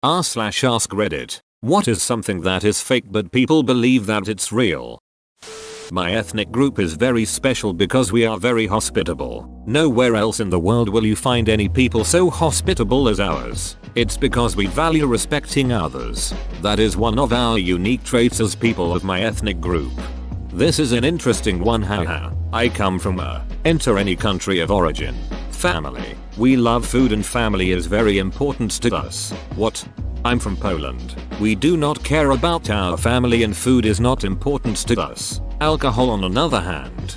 r/ask Reddit. What is something that is fake but people believe that it's real? My ethnic group is very special because we are very hospitable. Nowhere else in the world will you find any people so hospitable as ours. It's because we value respecting others. That is one of our unique traits as people of my ethnic group. This is an interesting one, haha. I come from enter any country of origin. Family. We love food and family is very important to us. What? I'm from Poland. We do not care about our family and food is not important to us. Alcohol on another hand.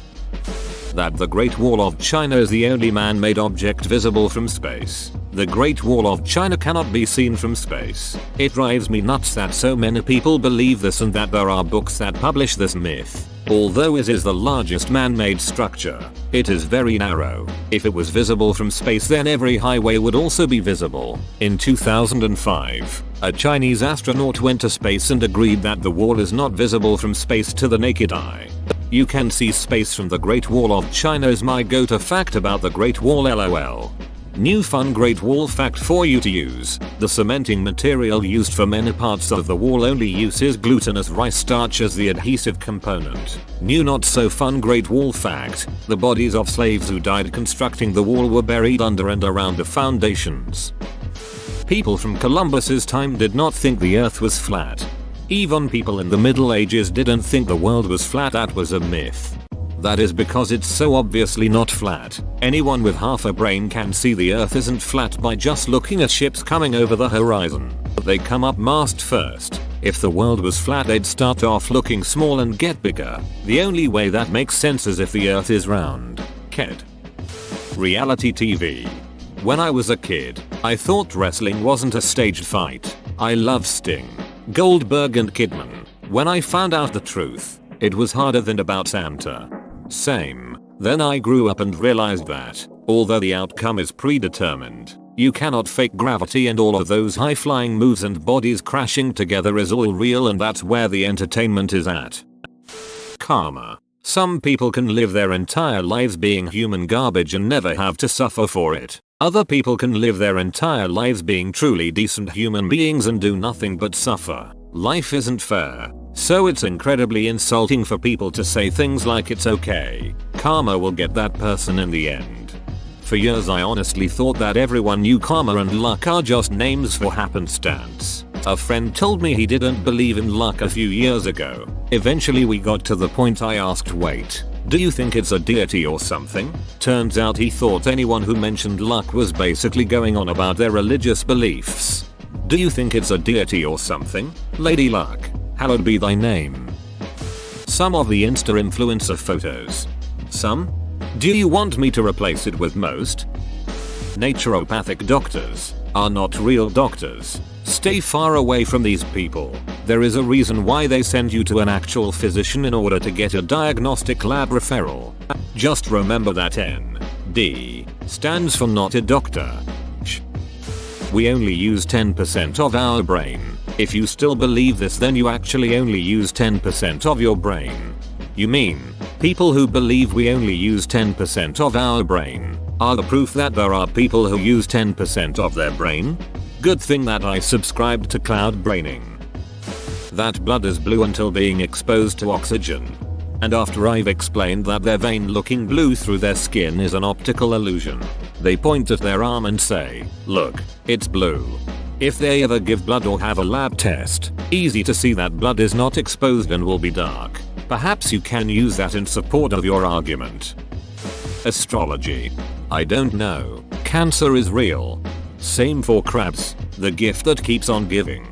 That the Great Wall of China is the only man-made object visible from space. The Great Wall of China cannot be seen from space. It drives me nuts that so many people believe this and that there are books that publish this myth. Although it is the largest man-made structure, it is very narrow. If it was visible from space then every highway would also be visible. In 2005, a Chinese astronaut went to space and agreed that the wall is not visible from space to the naked eye. You can see space from the Great Wall of China is my go-to fact about the Great Wall, lol. New fun Great Wall fact for you to use. The cementing material used for many parts of the wall only uses glutinous rice starch as the adhesive component. New not so fun Great Wall fact. The bodies of slaves who died constructing the wall were buried under and around the foundations. People from Columbus's time did not think the earth was flat. Even people in the Middle Ages didn't think the world was flat. That was a myth. That is because it's so obviously not flat. Anyone with half a brain can see the earth isn't flat by just looking at ships coming over the horizon. They come up mast first. If the world was flat they'd start off looking small and get bigger. The only way that makes sense is if the earth is round. Kid. Reality TV. When I was a kid, I thought wrestling wasn't a staged fight. I love Sting, Goldberg and Kidman. When I found out the truth, it was harder than about Santa. Same. Then I grew up and realized that, although the outcome is predetermined, you cannot fake gravity and all of those high-flying moves and bodies crashing together is all real and that's where the entertainment is at. Karma. Some people can live their entire lives being human garbage and never have to suffer for it. Other people can live their entire lives being truly decent human beings and do nothing but suffer. Life isn't fair. So it's incredibly insulting for people to say things like it's okay. Karma will get that person in the end. For years I honestly thought that everyone knew karma and luck are just names for happenstance. A friend told me he didn't believe in luck a few years ago. Eventually we got to the point I asked, wait, do you think it's a deity or something? Turns out he thought anyone who mentioned luck was basically going on about their religious beliefs. Do you think it's a deity or something? Lady Luck. Hallowed be thy name. Some of the Insta influencer photos. Some? Do you want me to replace it with most? Naturopathic doctors are not real doctors. Stay far away from these people. There is a reason why they send you to an actual physician in order to get a diagnostic lab referral. Just remember that ND stands for not a doctor. We only use 10% of our brain. If you still believe this then you actually only use 10% of your brain. You mean, people who believe we only use 10% of our brain are the proof that there are people who use 10% of their brain? Good thing that I subscribed to cloud braining. That blood is blue until being exposed to oxygen. And after I've explained that their vein looking blue through their skin is an optical illusion, they point at their arm and say, look, it's blue. If they ever give blood or have a lab test, easy to see that blood is not exposed and will be dark. Perhaps you can use that in support of your argument. Astrology. I don't know. Cancer is real. Same for crabs, the gift that keeps on giving.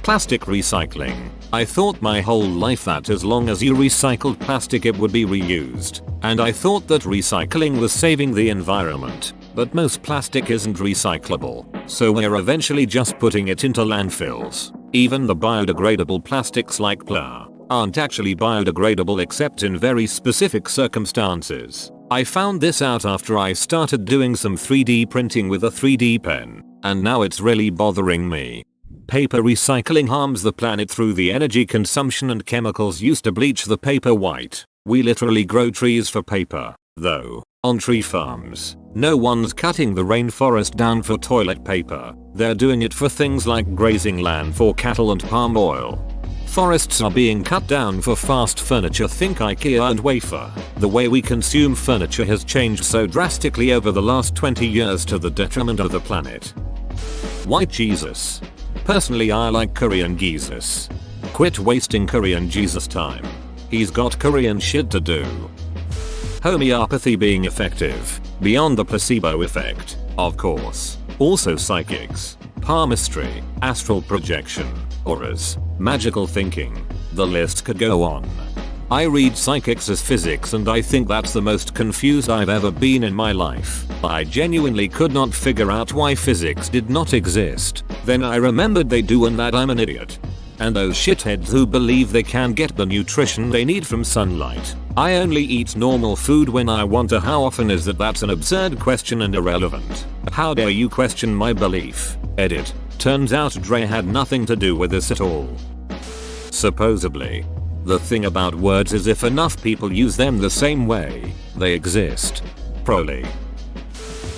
Plastic recycling. I thought my whole life that as long as you recycled plastic it would be reused, and I thought that recycling was saving the environment. But most plastic isn't recyclable, so we're eventually just putting it into landfills. Even the biodegradable plastics like PLA aren't actually biodegradable except in very specific circumstances. I found this out after I started doing some 3D printing with a 3D pen, and now it's really bothering me. Paper recycling harms the planet through the energy consumption and chemicals used to bleach the paper white. We literally grow trees for paper, though. On tree farms, no one's cutting the rainforest down for toilet paper. They're doing it for things like grazing land for cattle and palm oil. Forests are being cut down for fast furniture, think IKEA and Wayfair. The way we consume furniture has changed so drastically over the last 20 years to the detriment of the planet. White Jesus. Personally, I like Korean Jesus. Quit wasting Korean Jesus time. He's got Korean shit to do. Homeopathy being effective, beyond the placebo effect, of course. Also psychics, palmistry, astral projection, auras, magical thinking. The list could go on. I read psychics as physics and I think that's the most confused I've ever been in my life. I genuinely could not figure out why physics did not exist. Then I remembered they do and that I'm an idiot. And those shitheads who believe they can get the nutrition they need from sunlight. I only eat normal food when I want to. How often is that? That's an absurd question and irrelevant. How dare you question my belief? Edit. Turns out Dre had nothing to do with this at all. Supposedly. The thing about words is if enough people use them the same way, they exist. Prole.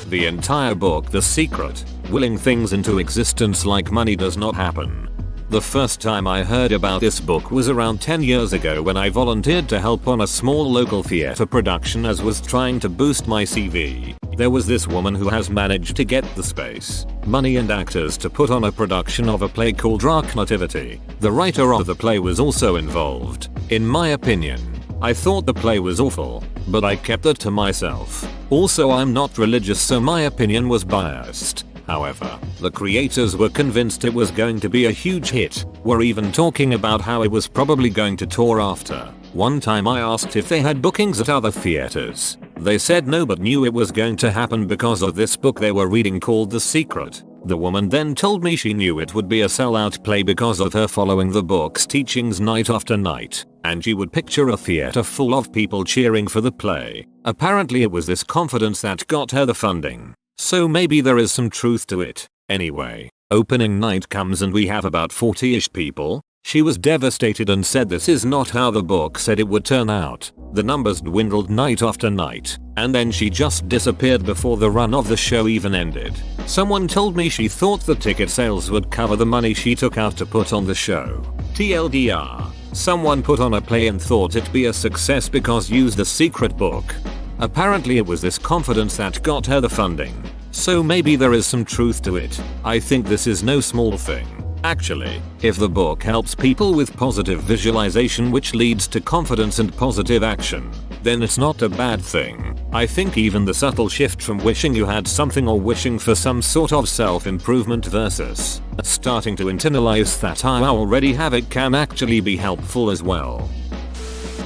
The entire book The Secret, willing things into existence like money does not happen. The first time I heard about this book was around 10 years ago when I volunteered to help on a small local theater production as was trying to boost my CV. There was this woman who has managed to get the space, money and actors to put on a production of a play called Dark Nativity. The writer of the play was also involved. In my opinion, I thought the play was awful, but I kept it to myself. Also, I'm not religious, so my opinion was biased. However, the creators were convinced it was going to be a huge hit, were even talking about how it was probably going to tour after. One time I asked if they had bookings at other theaters. They said no, but knew it was going to happen because of this book they were reading called The Secret. The woman then told me she knew it would be a sellout play because of her following the book's teachings night after night, and she would picture a theater full of people cheering for the play. Apparently it was this confidence that got her the funding. So maybe there is some truth to it. Anyway, opening night comes and we have about 40-ish people. She was devastated and said this is not how the book said it would turn out. The numbers dwindled night after night, and then she just disappeared before the run of the show even ended. Someone told me she thought the ticket sales would cover the money she took out to put on the show. TLDR. Someone put on a play and thought it'd be a success because used a secret book. Apparently it was this confidence that got her the funding. So maybe there is some truth to it. I think this is no small thing. Actually, if the book helps people with positive visualization which leads to confidence and positive action, then it's not a bad thing. I think even the subtle shift from wishing you had something or wishing for some sort of self-improvement versus starting to internalize that I already have it can actually be helpful as well.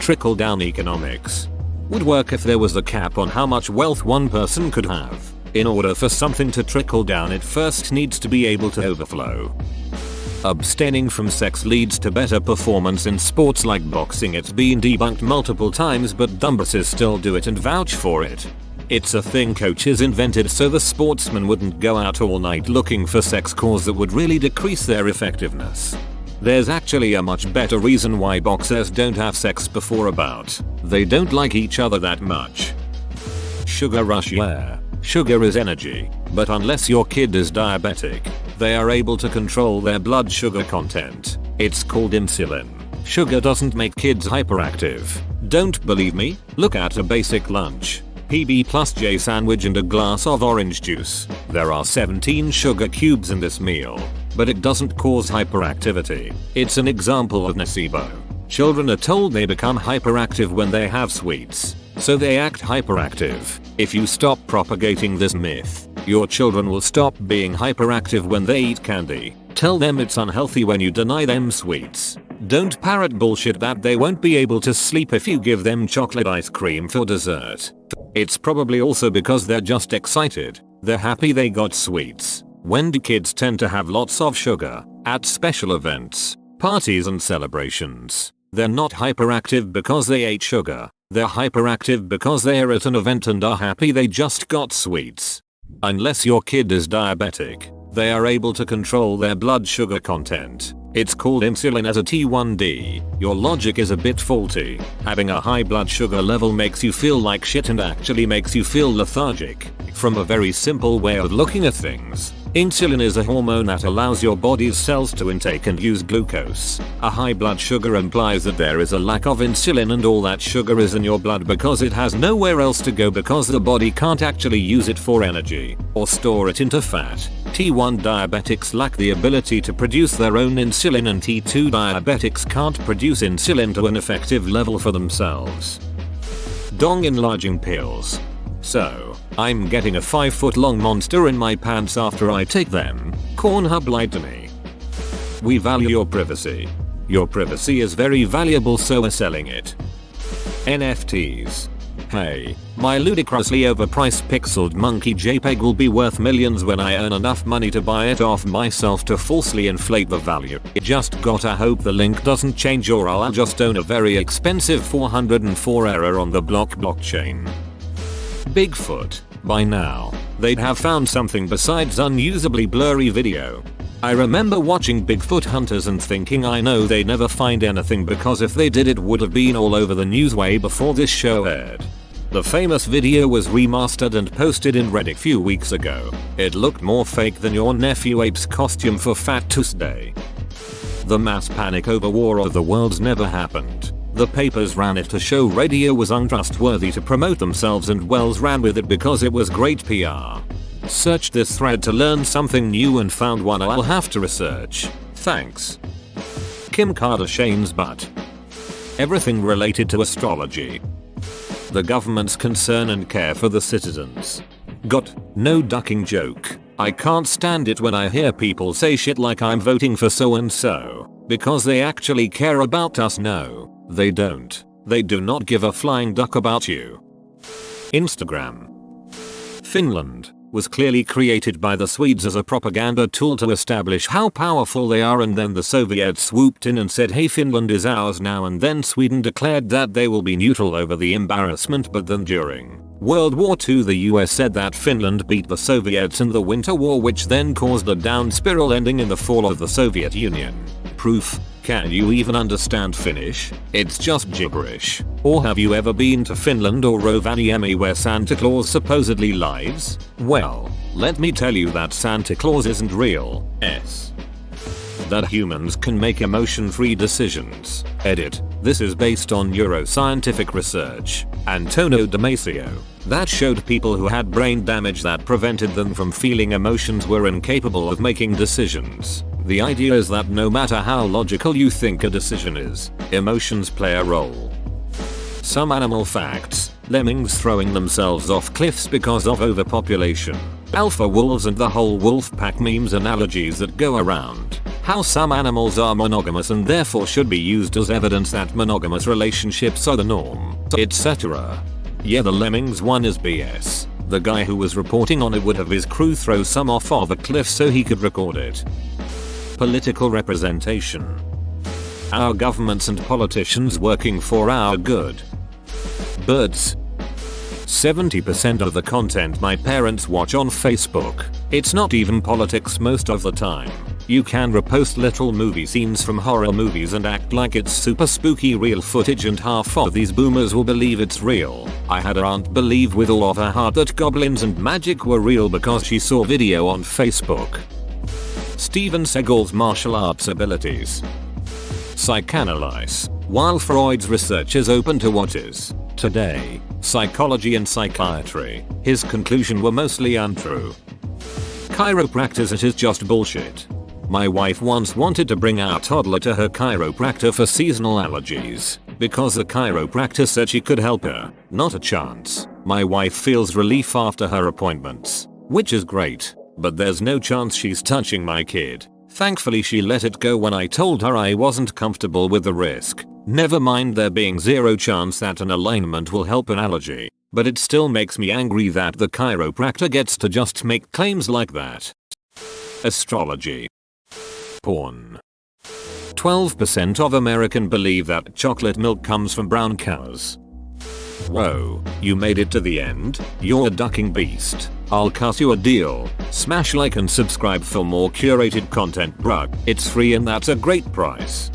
Trickle-down economics would work if there was a cap on how much wealth one person could have. In order for something to trickle down, it first needs to be able to overflow. Abstaining from sex leads to better performance in sports like boxing. It's been debunked multiple times, but dumbasses still do it and vouch for it. It's a thing coaches invented so the sportsmen wouldn't go out all night looking for sex cause that would really decrease their effectiveness. There's actually a much better reason why boxers don't have sex before a bout. They don't like each other that much. Sugar rush. Yeah, sugar is energy, but unless your kid is diabetic, they are able to control their blood sugar content. It's called insulin. Sugar doesn't make kids hyperactive. Don't believe me? Look at a basic lunch. PB plus J sandwich and a glass of orange juice. There are 17 sugar cubes in this meal, but it doesn't cause hyperactivity. It's an example of nocebo. Children are told they become hyperactive when they have sweets, so they act hyperactive. If you stop propagating this myth, your children will stop being hyperactive when they eat candy. Tell them it's unhealthy when you deny them sweets. Don't parrot bullshit that they won't be able to sleep if you give them chocolate ice cream for dessert. It's probably also because they're just excited. They're happy they got sweets. When do kids tend to have lots of sugar? At special events, parties and celebrations. They're not hyperactive because they ate sugar. They're hyperactive because they are at an event and are happy they just got sweets. Unless your kid is diabetic, They are able to control their blood sugar content. It's called insulin as a T1D. Your logic is a bit faulty. Having a high blood sugar level makes you feel like shit and actually makes you feel lethargic. From a very simple way of looking at things, insulin is a hormone that allows your body's cells to intake and use glucose. A high blood sugar implies that there is a lack of insulin and all that sugar is in your blood because it has nowhere else to go because the body can't actually use it for energy or store it into fat. T1 diabetics lack the ability to produce their own insulin and T2 diabetics can't produce insulin to an effective level for themselves. Dong enlarging pills. So, I'm getting a 5-foot long monster in my pants after I take them. Pornhub lied to me. We value your privacy. Your privacy is very valuable, so we're selling it. NFTs. Hey, my ludicrously overpriced pixeled monkey JPEG will be worth millions when I earn enough money to buy it off myself to falsely inflate the value. Just gotta hope the link doesn't change or I'll just own a very expensive 404 error on the blockchain. Bigfoot. By now, they'd have found something besides unusably blurry video. I remember watching Bigfoot Hunters and thinking I know they'd never find anything because if they did it would have been all over the news way before this show aired. The famous video was remastered and posted in Reddit a few weeks ago. It looked more fake than your nephew Ape's costume for Fat Tuesday. The mass panic over War of the Worlds never happened. The papers ran it to show radio was untrustworthy to promote themselves and Wells ran with it because it was great PR. Searched this thread to learn something new and found one I'll have to research. Thanks. Kim Kardashian's butt. Everything related to astrology. The government's concern and care for the citizens. Got no ducking joke. I can't stand it when I hear people say shit like I'm voting for so and so because they actually care about us. No, they don't. They do not give a flying duck about you. Instagram. Finland was clearly created by the Swedes as a propaganda tool to establish how powerful they are, and then the Soviets swooped in and said, hey, Finland is ours now, and then Sweden declared that they will be neutral over the embarrassment. But then during World War II the US said that Finland beat the Soviets in the Winter War, which then caused a down spiral ending in the fall of the Soviet Union. Proof. Can you even understand Finnish? It's just gibberish. Or have you ever been to Finland or Rovaniemi where Santa Claus supposedly lives? Well, let me tell you that Santa Claus isn't real. That humans can make emotion-free decisions. Edit. This is based on neuroscientific research. Antonio Damasio. That showed people who had brain damage that prevented them from feeling emotions were incapable of making decisions. The idea is that no matter how logical you think a decision is, emotions play a role. Some animal facts. Lemmings throwing themselves off cliffs because of overpopulation. Alpha wolves and the whole wolf pack memes, analogies that go around. How some animals are monogamous and therefore should be used as evidence that monogamous relationships are the norm, etc. Yeah, the lemmings one is BS. The guy who was reporting on it would have his crew throw some off of a cliff so he could record it. Political representation. Our governments and politicians working for our good. Birds. 70% of the content my parents watch on Facebook. It's not even politics most of the time. You can repost literal movie scenes from horror movies and act like it's super spooky real footage, and half of these boomers will believe it's real. I had a aunt believe with all of her heart that goblins and magic were real because she saw video on Facebook. Steven Seagal's martial arts abilities. Psychanalyze. While Freud's research is open to what is, today, psychology and psychiatry, his conclusions were mostly untrue. Chiropractors, it is just bullshit. My wife once wanted to bring our toddler to her chiropractor for seasonal allergies because the chiropractor said she could help her. Not a chance. My wife feels relief after her appointments, which is great, but there's no chance she's touching my kid. Thankfully she let it go when I told her I wasn't comfortable with the risk. Never mind there being zero chance that an alignment will help an allergy, but it still makes me angry that the chiropractor gets to just make claims like that. Astrology. Porn. 12% of Americans believe that chocolate milk comes from brown cows. Whoa, you made it to the end? You're a ducking beast. I'll cut you a deal. Smash like and subscribe for more curated content, bruh. It's free and that's a great price.